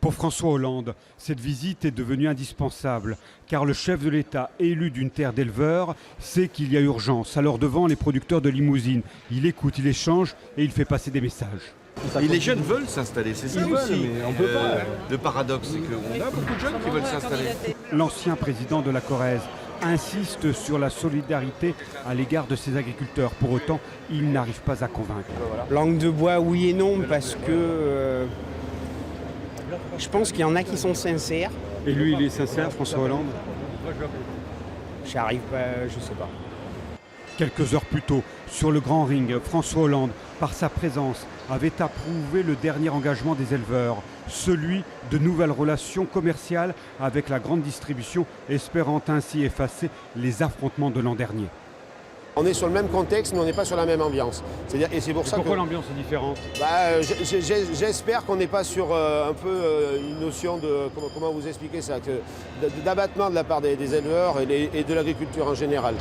Pour François Hollande, cette visite est devenue indispensable, car le chef de l'État, élu d'une terre d'éleveurs, sait qu'il y a urgence. Alors devant les producteurs de limousines, il écoute, il échange et il fait passer des messages. Et les jeunes veulent s'installer, c'est ça aussi. Mais on peut pas. Le paradoxe, c'est qu'on a beaucoup de jeunes qui veulent s'installer. L'ancien président de la Corrèze insiste sur la solidarité à l'égard de ses agriculteurs. Pour autant, il n'arrive pas à convaincre. Langue de bois, oui et non, parce que je pense qu'il y en a qui sont sincères. Et lui, il est sincère, François Hollande? J'arrive pas, je sais pas. Quelques heures plus tôt, sur le grand ring, François Hollande, par sa présence, avait approuvé le dernier engagement des éleveurs, celui de nouvelles relations commerciales avec la grande distribution, espérant ainsi effacer les affrontements de l'an dernier. On est sur le même contexte, mais on n'est pas sur la même ambiance. C'est-à-dire, et c'est pour ça Pourquoi que l'ambiance est différente? j'espère qu'on n'est pas sur un peu une notion de, comment vous expliquer ça, d'abattement de la part des éleveurs et de l'agriculture en général.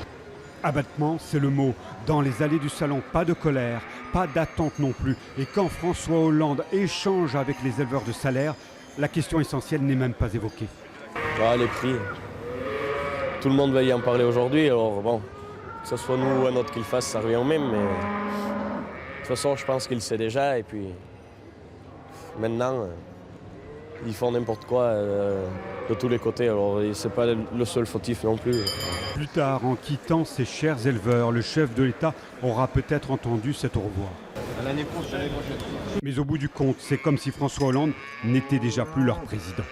Abattement, c'est le mot. Dans les allées du salon, pas de colère, pas d'attente non plus. Et quand François Hollande échange avec les éleveurs de salaire, la question essentielle n'est même pas évoquée. Ah, les prix. Tout le monde va y en parler aujourd'hui, alors bon, que ce soit nous ou un autre qui le fasse, ça revient au même, mais de toute façon, je pense qu'il le sait déjà, et puis maintenant, ils font n'importe quoi de tous les côtés, alors c'est pas le seul fautif non plus. Plus tard, en quittant ses chers éleveurs, le chef de l'État aura peut-être entendu cet au revoir. À l'année prochaine. Mais au bout du compte, c'est comme si François Hollande n'était déjà plus leur président.